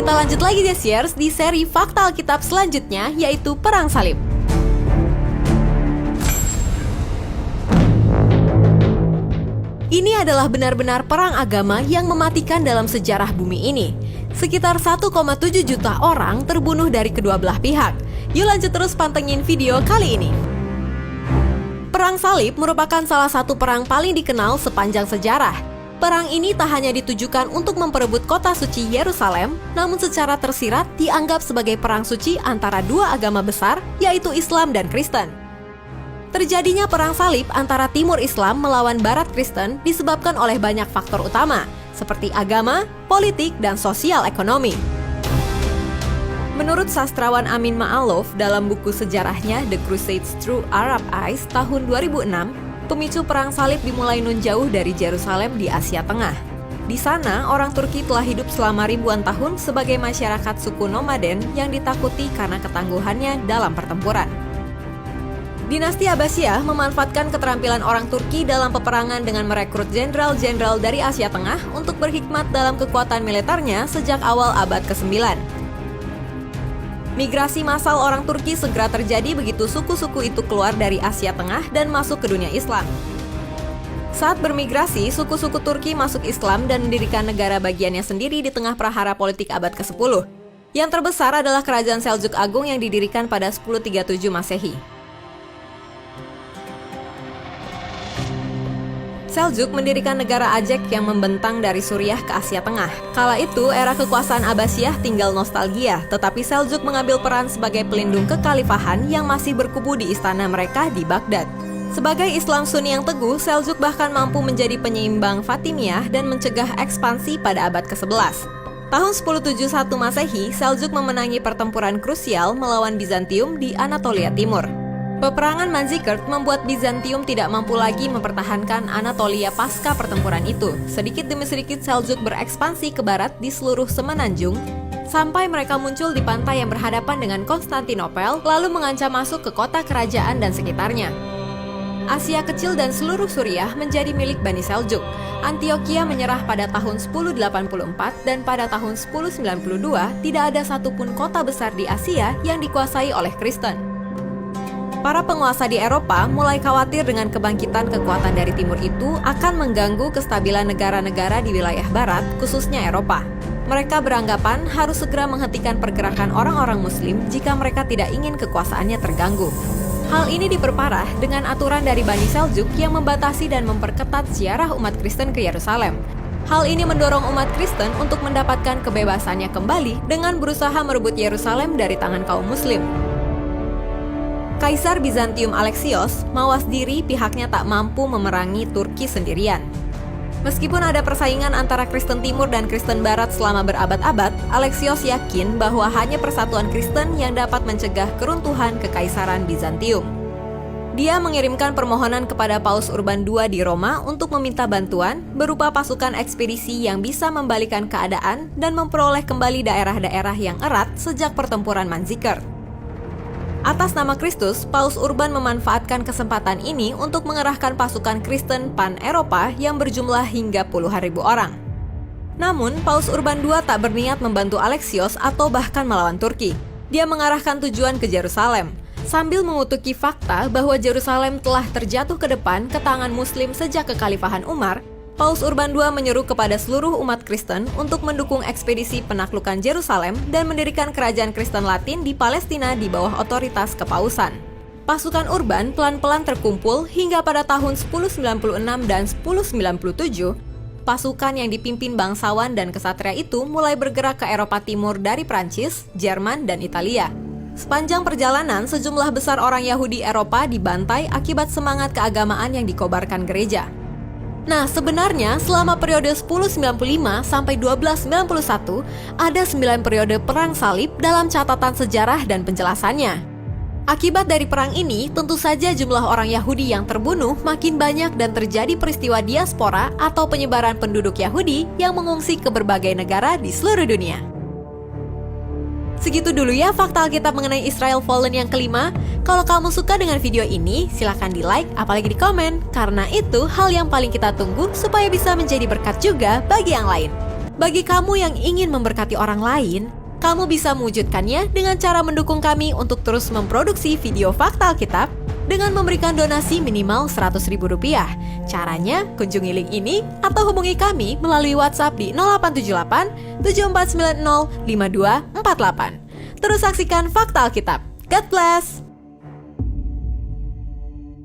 kita lanjut lagi Desiers di seri Fakta Alkitab selanjutnya, yaitu Perang Salib. Ini adalah benar-benar perang agama yang mematikan dalam sejarah bumi ini. Sekitar 1,7 juta orang terbunuh dari kedua belah pihak. Yuk lanjut terus pantengin video kali ini. Perang Salib merupakan salah satu perang paling dikenal sepanjang sejarah. Perang ini tak hanya ditujukan untuk memperebut kota suci Yerusalem, namun secara tersirat dianggap sebagai perang suci antara dua agama besar, yaitu Islam dan Kristen. Terjadinya perang salib antara Timur Islam melawan Barat Kristen disebabkan oleh banyak faktor utama, seperti agama, politik, dan sosial ekonomi. Menurut sastrawan Amin Ma'alov dalam buku sejarahnya The Crusades Through Arab Eyes tahun 2006, pemicu perang salib dimulai nun jauh dari Yerusalem di Asia Tengah. Di sana, orang Turki telah hidup selama ribuan tahun sebagai masyarakat suku nomaden yang ditakuti karena ketangguhannya dalam pertempuran. Dinasti Abbasiyah memanfaatkan keterampilan orang Turki dalam peperangan dengan merekrut jenderal-jenderal dari Asia Tengah untuk berkhidmat dalam kekuatan militernya sejak awal abad ke-9. Migrasi massal orang Turki segera terjadi begitu suku-suku itu keluar dari Asia Tengah dan masuk ke dunia Islam. Saat bermigrasi, suku-suku Turki masuk Islam dan mendirikan negara bagiannya sendiri di tengah prahara politik abad ke-10. Yang terbesar adalah Kerajaan Seljuk Agung yang didirikan pada 1037 Masehi. Seljuk mendirikan negara Aceh yang membentang dari Suriah ke Asia Tengah. Kala itu, era kekuasaan Abbasiyah tinggal nostalgia, tetapi Seljuk mengambil peran sebagai pelindung kekhalifahan yang masih berkubu di istana mereka di Baghdad. Sebagai Islam Sunni yang teguh, Seljuk bahkan mampu menjadi penyeimbang Fatimiyah dan mencegah ekspansi pada abad ke-11. Tahun 1071 Masehi, Seljuk memenangi pertempuran krusial melawan Bizantium di Anatolia Timur. Peperangan Manzikert membuat Bizantium tidak mampu lagi mempertahankan Anatolia pasca pertempuran itu. Sedikit demi sedikit Seljuk berekspansi ke barat di seluruh semenanjung, sampai mereka muncul di pantai yang berhadapan dengan Konstantinopel, lalu mengancam masuk ke kota kerajaan dan sekitarnya. Asia Kecil dan seluruh Suriah menjadi milik Bani Seljuk. Antioquia menyerah pada tahun 1084 dan pada tahun 1092 tidak ada satupun kota besar di Asia yang dikuasai oleh Kristen. Para penguasa di Eropa mulai khawatir dengan kebangkitan kekuatan dari timur itu akan mengganggu kestabilan negara-negara di wilayah barat, khususnya Eropa. Mereka beranggapan harus segera menghentikan pergerakan orang-orang Muslim jika mereka tidak ingin kekuasaannya terganggu. Hal ini diperparah dengan aturan dari Bani Seljuk yang membatasi dan memperketat ziarah umat Kristen ke Yerusalem. Hal ini mendorong umat Kristen untuk mendapatkan kebebasannya kembali dengan berusaha merebut Yerusalem dari tangan kaum Muslim. Kaisar Bizantium Alexios mawas diri pihaknya tak mampu memerangi Turki sendirian. Meskipun ada persaingan antara Kristen Timur dan Kristen Barat selama berabad-abad, Alexios yakin bahwa hanya persatuan Kristen yang dapat mencegah keruntuhan Kekaisaran Bizantium. Dia mengirimkan permohonan kepada Paus Urban II di Roma untuk meminta bantuan berupa pasukan ekspedisi yang bisa membalikan keadaan dan memperoleh kembali daerah-daerah yang erat sejak pertempuran Manzikert. Atas nama Kristus, Paus Urban memanfaatkan kesempatan ini untuk mengerahkan pasukan Kristen pan-Eropa yang berjumlah hingga puluhan ribu orang. Namun, Paus Urban II tak berniat membantu Alexios atau bahkan melawan Turki. Dia mengarahkan tujuan ke Yerusalem, sambil mengutuki fakta bahwa Yerusalem telah terjatuh ke depan ke tangan Muslim sejak kekhalifahan Umar. Paus Urban II menyeru kepada seluruh umat Kristen untuk mendukung ekspedisi penaklukan Yerusalem dan mendirikan kerajaan Kristen Latin di Palestina di bawah otoritas kepausan. Pasukan Urban pelan-pelan terkumpul hingga pada tahun 1096 dan 1097, pasukan yang dipimpin bangsawan dan kesatria itu mulai bergerak ke Eropa Timur dari Prancis, Jerman, dan Italia. Sepanjang perjalanan, sejumlah besar orang Yahudi Eropa dibantai akibat semangat keagamaan yang dikobarkan gereja. Nah, sebenarnya selama periode 1095 sampai 1291 ada 9 periode perang salib dalam catatan sejarah dan penjelasannya. Akibat dari perang ini, tentu saja jumlah orang Yahudi yang terbunuh makin banyak dan terjadi peristiwa diaspora atau penyebaran penduduk Yahudi yang mengungsi ke berbagai negara di seluruh dunia. Segitu dulu ya fakta Alkitab mengenai Israel Fallen yang kelima. Kalau kamu suka dengan video ini, silahkan di like, apalagi di komen. Karena itu hal yang paling kita tunggu supaya bisa menjadi berkat juga bagi yang lain. Bagi kamu yang ingin memberkati orang lain, kamu bisa mewujudkannya dengan cara mendukung kami untuk terus memproduksi video Fakta Alkitab dengan memberikan donasi minimal Rp100.000. Caranya, kunjungi link ini atau hubungi kami melalui WhatsApp di 0878 7490 5248. Terus saksikan Fakta Alkitab. God bless!